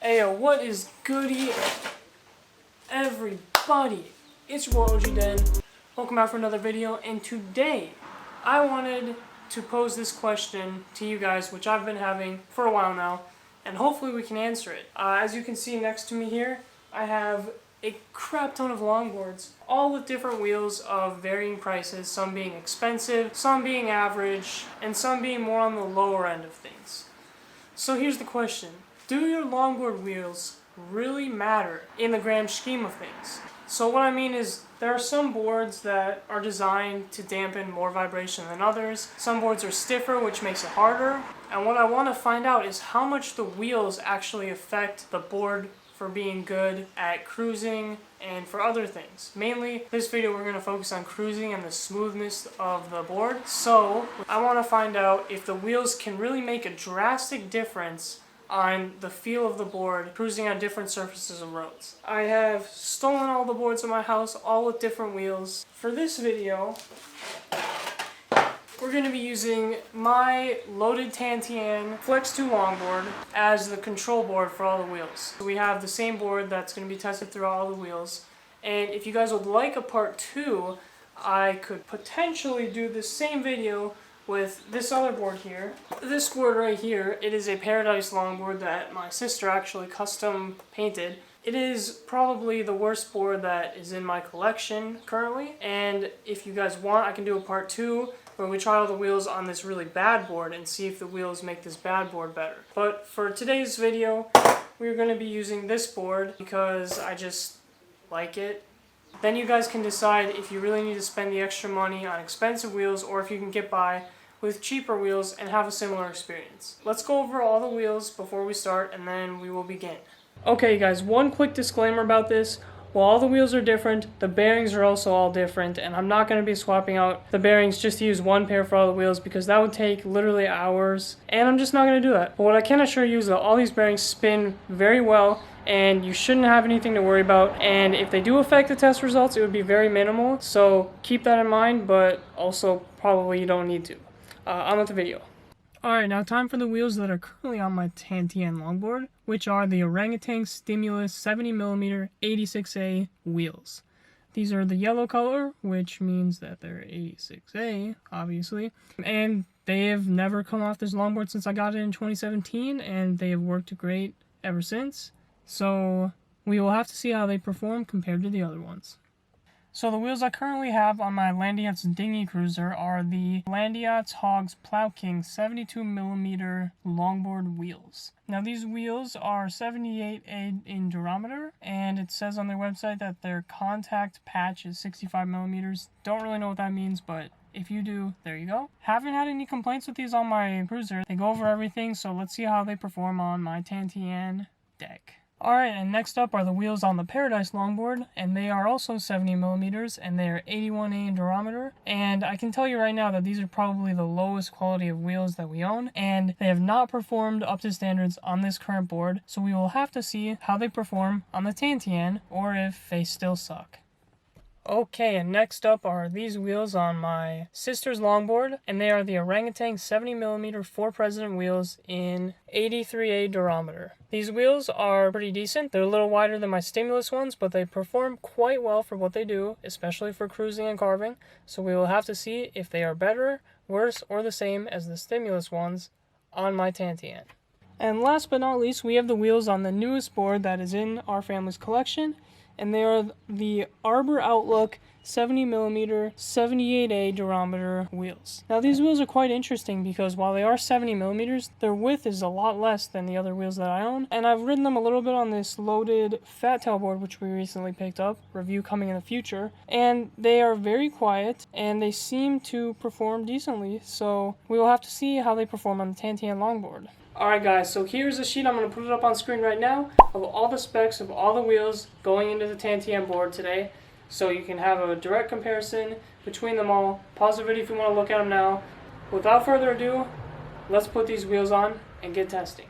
Ayo, what is goody, everybody? It's your boy OG Den. Welcome back for another video, and today I wanted to pose this question to you guys, which I've been having for a while now, and hopefully we can answer it. As you can see next to me here, I have a crap ton of longboards, all with different wheels of varying prices, some being expensive, some being average, and some being more on the lower end of things. So here's the question. Do your longboard wheels really matter in the grand scheme of things? So what I mean is, there are some boards that are designed to dampen more vibration than others. Some boards are stiffer, which makes it harder. And what I want to find out is how much the wheels actually affect the board for being good at cruising and for other things. Mainly, this video we're going to focus on cruising and the smoothness of the board. So I want to find out if the wheels can really make a drastic difference on the feel of the board cruising on different surfaces and roads. I have stolen all the boards in my house, all with different wheels. For this video, we're going to be using my loaded Landiats Flex 2 longboard as the control board for all the wheels. So we have the same board that's going to be tested throughout all the wheels. And if you guys would like a part 2, I could potentially do the same video with this other board here. This board right here, it is a Paradise longboard that my sister actually custom painted. It is probably the worst board that is in my collection currently, and if you guys want, I can do a part 2 where we try all the wheels on this really bad board and see if the wheels make this bad board better. But for today's video, we're going to be using this board because I just like it. Then you guys can decide if you really need to spend the extra money on expensive wheels or if you can get by with cheaper wheels and have a similar experience. Let's go over all the wheels before we start and then we will begin. Okay guys, one quick disclaimer about this. While all the wheels are different, the bearings are also all different, and I'm not going to be swapping out the bearings just to use one pair for all the wheels because that would take literally hours, and I'm just not going to do that. But what I can assure you is that all these bearings spin very well, and you shouldn't have anything to worry about, and if they do affect the test results, it would be very minimal, so keep that in mind, but also probably you don't need to. On with the video. Alright, now time for the wheels that are currently on my Landiats longboard, which are the Orangatang Stimulus 70mm 86A wheels. These are the yellow color, which means that they're 86A, obviously. And they have never come off this longboard since I got it in 2017, and they have worked great ever since. So we will have to see how they perform compared to the other ones. So the wheels I currently have on my Landiats dinghy cruiser are the Landiats Hogs plowking 72mm longboard wheels. Now these wheels are 78A in diameter, and it says on their website that their contact patch is 65mm. Don't really know what that means, but if you do, there you go. Haven't had any complaints with these on my cruiser. They go over everything, so let's see how they perform on my Landiats deck. Alright, and next up are the wheels on the Paradise longboard, and they are also 70mm, and they are 81A in diameter, and I can tell you right now that these are probably the lowest quality of wheels that we own, and they have not performed up to standards on this current board, so we will have to see how they perform on the Landiats, or if they still suck. Okay, and next up are these wheels on my sister's longboard, and they are the Orangatang 70mm 4 President wheels in 83A diameter. These wheels are pretty decent. They're a little wider than my Stimulus ones, but they perform quite well for what they do, especially for cruising and carving, so we will have to see if they are better, worse, or the same as the Stimulus ones on my Landiats. And last but not least, we have the wheels on the newest board that is in our family's collection, and they are the Arbor Outlook 70mm 78A diameter wheels. Now these wheels are quite interesting because while they are 70mm, their width is a lot less than the other wheels that I own, and I've ridden them a little bit on this loaded fat tail board which we recently picked up, review coming in the future, and they are very quiet and they seem to perform decently, so we will have to see how they perform on the Landiats longboard. Alright guys, so here's a sheet, I'm going to put it up on screen right now, of all the specs of all the wheels going into the Landiats board today, so you can have a direct comparison between them all. Pause the video if you want to look at them now. Without further ado, let's put these wheels on and get testing.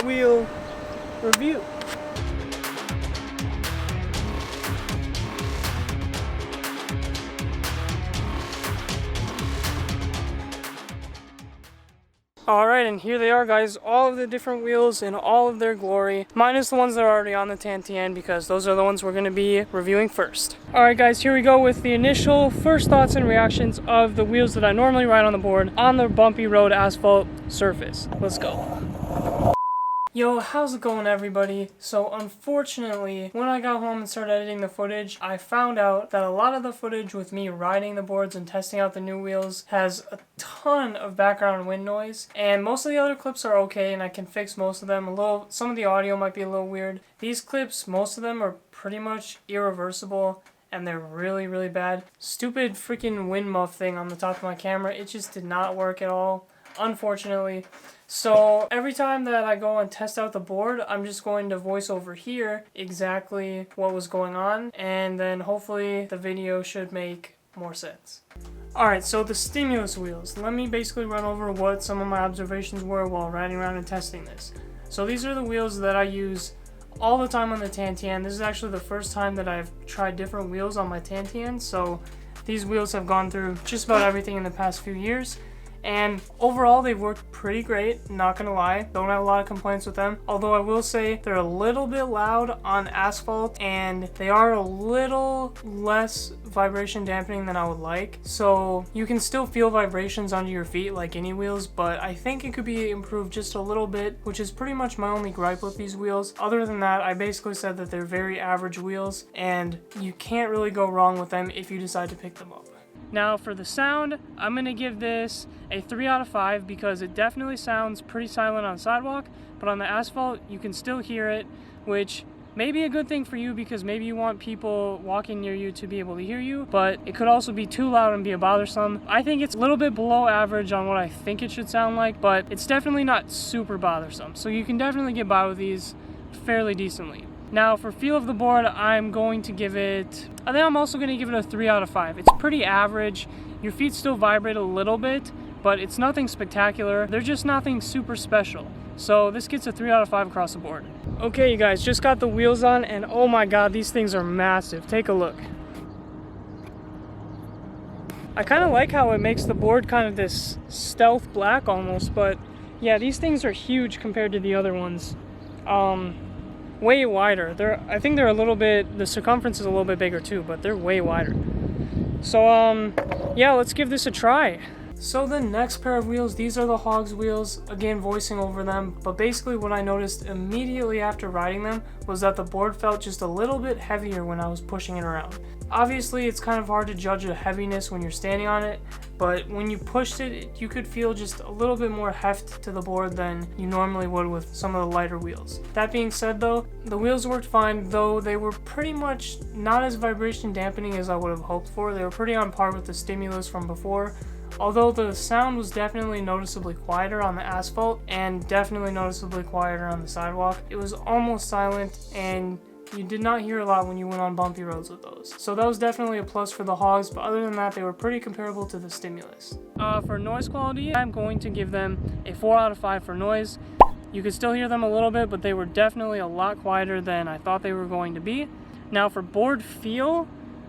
wheel review. Alright, and here they are, guys, all of the different wheels in all of their glory, minus the ones that are already on the Tantian, because those are the ones we're going to be reviewing first. Alright guys, here we go with the initial first thoughts and reactions of the wheels that I normally ride on the board on the bumpy road asphalt surface. Let's go. Yo, how's it going, everybody? So unfortunately, when I got home and started editing the footage, I found out that a lot of the footage with me riding the boards and testing out the new wheels has a ton of background wind noise, and most of the other clips are okay and I can fix most of them. Some of the audio might be a little weird. These clips, most of them are pretty much irreversible and they're really, really bad. Stupid freaking wind muff thing on the top of my camera, it just did not work at all, unfortunately. So every time that I go and test out the board, I'm just going to voice over here exactly what was going on, and then hopefully the video should make more sense. Alright, so the stimulus wheels. Let me basically run over what some of my observations were while riding around and testing this. So these are the wheels that I use all the time on the Tantian. This is actually the first time that I've tried different wheels on my Tantian, so these wheels have gone through just about everything in the past few years. And overall, they've worked pretty great, not gonna lie. Don't have a lot of complaints with them. Although I will say they're a little bit loud on asphalt and they are a little less vibration dampening than I would like. So you can still feel vibrations under your feet like any wheels, but I think it could be improved just a little bit, which is pretty much my only gripe with these wheels. Other than that, I basically said that they're very average wheels and you can't really go wrong with them if you decide to pick them up. Now for the sound, I'm going to give this a 3 out of 5 because it definitely sounds pretty silent on sidewalk, but on the asphalt you can still hear it, which may be a good thing for you because maybe you want people walking near you to be able to hear you, but it could also be too loud and be a bothersome. I think it's a little bit below average on what I think it should sound like, but it's definitely not super bothersome, so you can definitely get by with these fairly decently. Now for feel of the board, I'm going to give it, I think I'm also going to give it a 3 out of 5. It's pretty average. Your feet still vibrate a little bit, but it's nothing spectacular. They're just nothing super special. So this gets a 3 out of 5 across the board. Okay, you guys, just got the wheels on and oh my god, these things are massive. Take a look. I kind of like how it makes the board kind of this stealth black almost, but yeah, these things are huge compared to the other ones. Way wider. I think they're a little bit, the circumference is a little bit bigger too, but they're way wider. So yeah, let's give this a try. So the next pair of wheels, these are the Hogs wheels, again voicing over them, but basically what I noticed immediately after riding them was that the board felt just a little bit heavier when I was pushing it around. Obviously it's kind of hard to judge the heaviness when you're standing on it, but when you pushed it, you could feel just a little bit more heft to the board than you normally would with some of the lighter wheels. That being said though, the wheels worked fine, though they were pretty much not as vibration dampening as I would have hoped for. They were pretty on par with the stimulus from before. Although the sound was definitely noticeably quieter on the asphalt and definitely noticeably quieter on the sidewalk. It was almost silent and you did not hear a lot when you went on bumpy roads with those. So that was definitely a plus for the Hogs, but other than that, they were pretty comparable to the stimulus. For noise quality, I'm going to give them a 4 out of 5 for noise. You could still hear them a little bit, but they were definitely a lot quieter than I thought they were going to be. Now for board feel,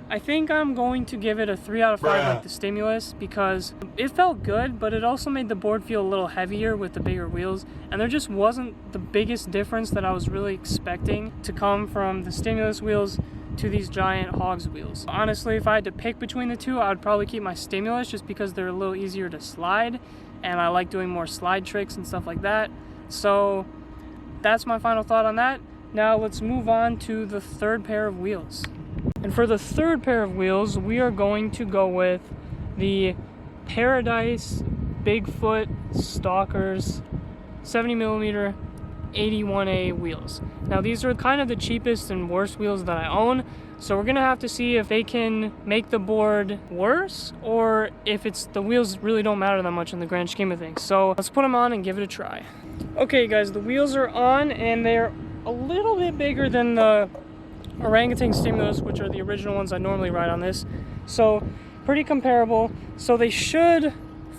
I think I'm going to give it a 3 out of 5 like the stimulus because it felt good, but it also made the board feel a little heavier with the bigger wheels, and there just wasn't the biggest difference that I was really expecting to come from the stimulus wheels to these giant Hogs wheels. Honestly, if I had to pick between the two, I would probably keep my stimulus just because they're a little easier to slide, and I like doing more slide tricks and stuff like that. So that's my final thought on that. Now let's move on to the third pair of wheels. And for the third pair of wheels, we are going to go with the Paradise Bigfoot Stalkers 70mm 81A wheels. Now these are kind of the cheapest and worst wheels that I own, so we're gonna have to see if they can make the board worse or if the wheels really don't matter that much in the grand scheme of things. So let's put them on and give it a try. Okay guys, the wheels are on and they're a little bit bigger than the Orangatang stimulus, which are the original ones I normally ride on this, so pretty comparable. So they should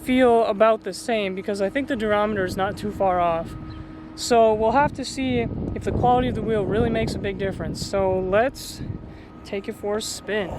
feel about the same because I think the durometer is not too far off. So we'll have to see if the quality of the wheel really makes a big difference. So let's take it for a spin.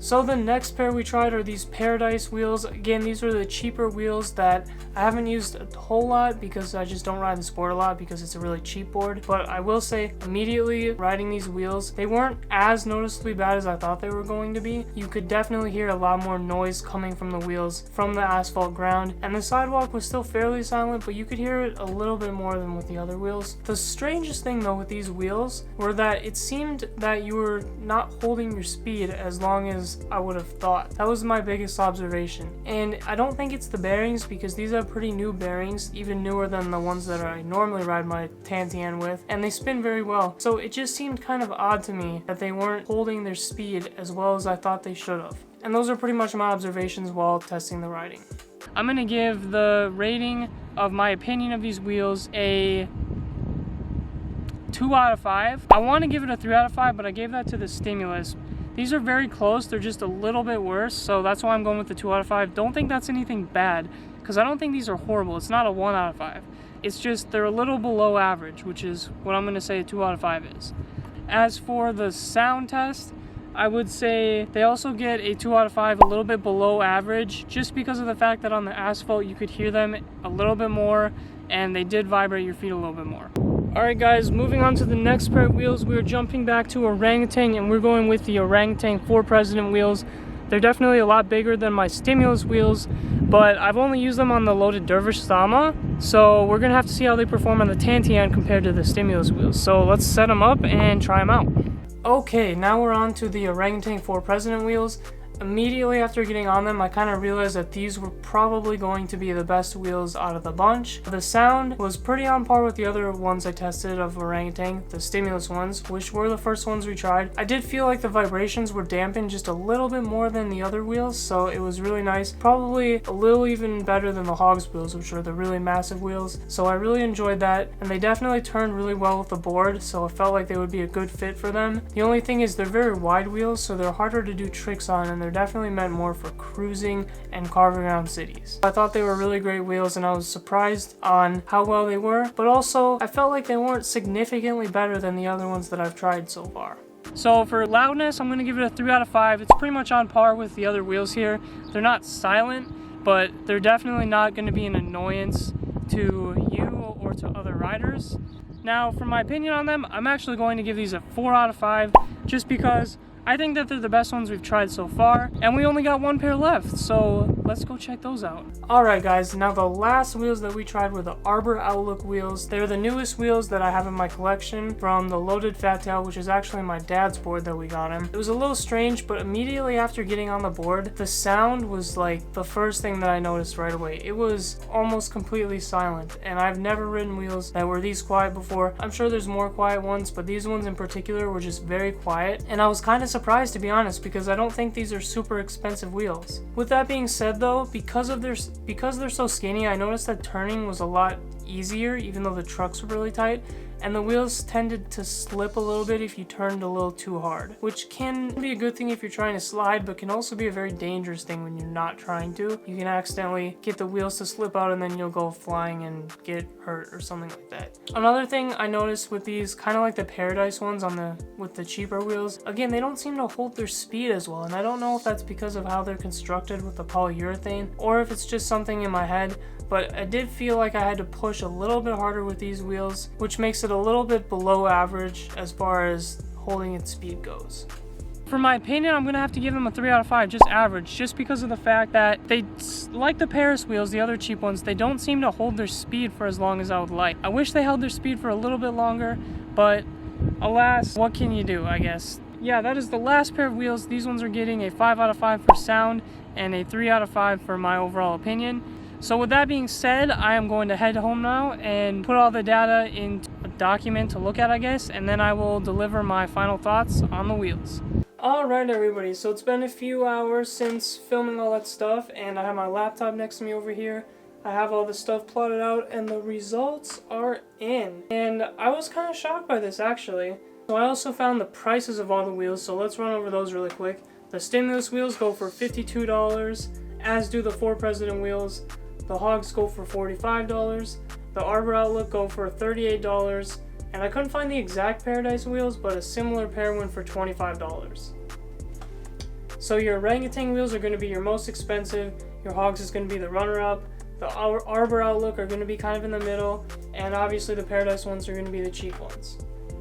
So the next pair we tried are these Paradise wheels. Again, these are the cheaper wheels that I haven't used a whole lot because I just don't ride the sport a lot because it's a really cheap board. But I will say, immediately riding these wheels, they weren't as noticeably bad as I thought they were going to be. You could definitely hear a lot more noise coming from the wheels from the asphalt ground, and the sidewalk was still fairly silent, but you could hear it a little bit more than with the other wheels. The strangest thing though with these wheels were that it seemed that you were not holding your speed as long as I would have thought. That was my biggest observation. And I don't think it's the bearings because these are pretty new bearings, even newer than the ones that I normally ride my Tantian with, and they spin very well. So it just seemed kind of odd to me that they weren't holding their speed as well as I thought they should have. And those are pretty much my observations while testing the riding. I'm gonna give the rating of my opinion of these wheels a 2 out of 5. I want to give it a 3 out of 5, but I gave that to the Stimulus. These are very close, they're just a little bit worse, so that's why I'm going with the 2 out of 5. Don't think that's anything bad, because I don't think these are horrible. It's not a 1 out of 5. It's just they're a little below average, which is what I'm going to say a 2 out of 5 is. As for the sound test, I would say they also get a 2 out of 5, a little bit below average, just because of the fact that on the asphalt you could hear them a little bit more, and they did vibrate your feet a little bit more. Alright guys, moving on to the next pair of wheels, we're jumping back to Orangatang, and we're going with the Orangatang 4 President wheels. They're definitely a lot bigger than my Stimulus wheels, but I've only used them on the loaded Dervish Sama, so we're going to have to see how they perform on the Tantian compared to the Stimulus wheels. So let's set them up and try them out. Okay, now we're on to the Orangatang 4 President wheels. Immediately after getting on them, I kind of realized that these were probably going to be the best wheels out of the bunch. The sound was pretty on par with the other ones I tested of Orangatang, the Stimulus ones, which were the first ones we tried. I did feel like the vibrations were dampened just a little bit more than the other wheels, so it was really nice. Probably a little even better than the Hogs wheels, which are the really massive wheels, so I really enjoyed that, and they definitely turned really well with the board, so it felt like they would be a good fit for them. The only thing is they're very wide wheels, so they're harder to do tricks on, and they're definitely meant more for cruising and carving around cities. I thought they were really great wheels, and I was surprised on how well they were, but also I felt like they weren't significantly better than the other ones that I've tried so far. So for loudness, I'm going to give it a 3 out of 5. It's pretty much on par with the other wheels here. They're not silent, but they're definitely not going to be an annoyance to you or to other riders. Now, for my opinion on them, I'm actually going to give these a 4 out of 5, just because I think that they're the best ones we've tried so far, and we only got 1 pair left, so let's go check those out. Alright guys, now the last wheels that we tried were the Arbor Outlook wheels. They're the newest wheels that I have in my collection from the loaded Fat Tail, which is actually my dad's board that we got him. It was a little strange, but immediately after getting on the board, the sound was like the first thing that I noticed right away. It was almost completely silent, and I've never ridden wheels that were these quiet before. I'm sure there's more quiet ones, but these ones in particular were just very quiet, and I was kind of surprised, to be honest, because I don't think these are super expensive wheels. With that being said though, because they're so skinny, I noticed that turning was a lot easier, even though the trucks were really tight, and the wheels tended to slip a little bit if you turned a little too hard, which can be a good thing if you're trying to slide, but can also be a very dangerous thing when you're not trying to. You can accidentally get the wheels to slip out, and then you'll go flying and get hurt or something like that. Another thing I noticed with these, kind of like the Paradise ones with the cheaper wheels, again, they don't seem to hold their speed as well, and I don't know if that's because of how they're constructed with the polyurethane, or if it's just something in my head, but I did feel like I had to push a little bit harder with these wheels, which makes it a little bit below average as far as holding its speed goes. For my opinion, I'm going to have to give them a 3 out of 5, just average, just because of the fact that they, like the Paris wheels, the other cheap ones, they don't seem to hold their speed for as long as I would like. I wish they held their speed for a little bit longer, but alas, what can you do, I guess. Yeah, that is the last pair of wheels. These ones are getting a 5 out of 5 for sound and a 3 out of 5 for my overall opinion. So with that being said, I am going to head home now and put all the data in a document to look at, I guess, and then I will deliver my final thoughts on the wheels. Alright everybody, so it's been a few hours since filming all that stuff, and I have my laptop next to me over here. I have all the stuff plotted out, and the results are in. And I was kind of shocked by this, actually. So I also found the prices of all the wheels, so let's run over those really quick. The Stimulus wheels go for $52. as do the 4 President wheels. The hogs go for $45, the Arbor Outlook go for $38, and I couldn't find the exact Paradise wheels, but a similar pair went for $25. So your Orangatang wheels are going to be your most expensive, your hogs is going to be the runner-up, the Arbor Outlook are going to be kind of in the middle, and obviously the Paradise ones are going to be the cheap ones.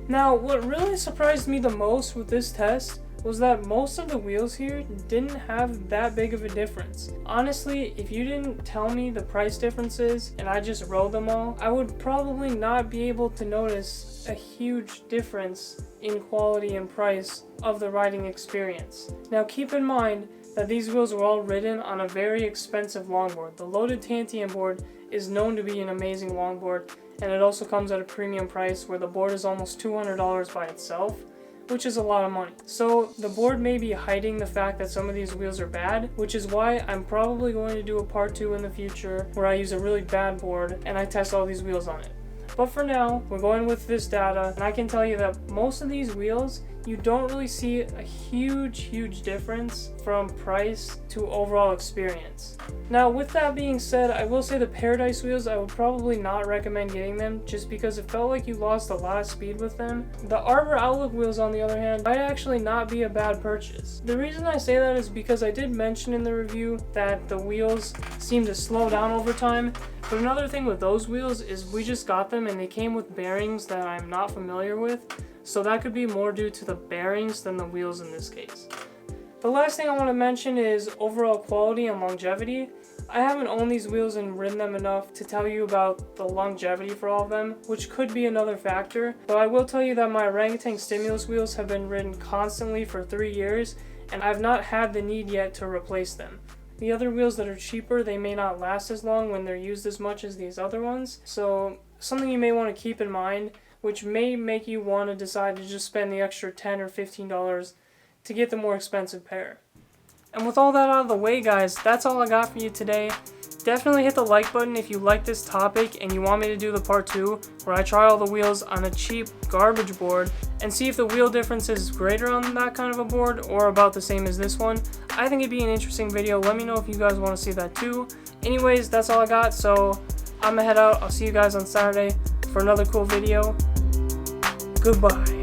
Now, what really surprised me the most with this test was that most of the wheels here didn't have that big of a difference. Honestly, if you didn't tell me the price differences and I just rode them all, I would probably not be able to notice a huge difference in quality and price of the riding experience. Now keep in mind that these wheels were all ridden on a very expensive longboard. The loaded Tantian board is known to be an amazing longboard, and it also comes at a premium price where the board is almost $200 by itself, which is a lot of money. So the board may be hiding the fact that some of these wheels are bad, which is why I'm probably going to do a part 2 in the future where I use a really bad board and I test all these wheels on it. But for now, we're going with this data, and I can tell you that most of these wheels, you don't really see a huge difference from price to overall experience. Now, with that being said, I will say the Paradise wheels, I would probably not recommend getting them just because it felt like you lost a lot of speed with them. The Arbor Outlook wheels, on the other hand, might actually not be a bad purchase. The reason I say that is because I did mention in the review that the wheels seem to slow down over time. But another thing with those wheels is we just got them and they came with bearings that I'm not familiar with, so that could be more due to the bearings than the wheels in this case. The last thing I want to mention is overall quality and longevity. I haven't owned these wheels and ridden them enough to tell you about the longevity for all of them, which could be another factor, but I will tell you that my Orangatang stimulus wheels have been ridden constantly for 3 years and I've not had the need yet to replace them. The other wheels that are cheaper, they may not last as long when they're used as much as these other ones. So something you may want to keep in mind, which may make you want to decide to just spend the extra $10 or $15 to get the more expensive pair. And with all that out of the way, guys, that's all I got for you today. Definitely hit the like button if you like this topic and you want me to do the part 2 where I try all the wheels on a cheap garbage board and see if the wheel difference is greater on that kind of a board or about the same as this one. I think it'd be an interesting video. Let me know if you guys want to see that too. Anyways, that's all I got, so I'm gonna head out. I'll see you guys on Saturday for another cool video. Goodbye.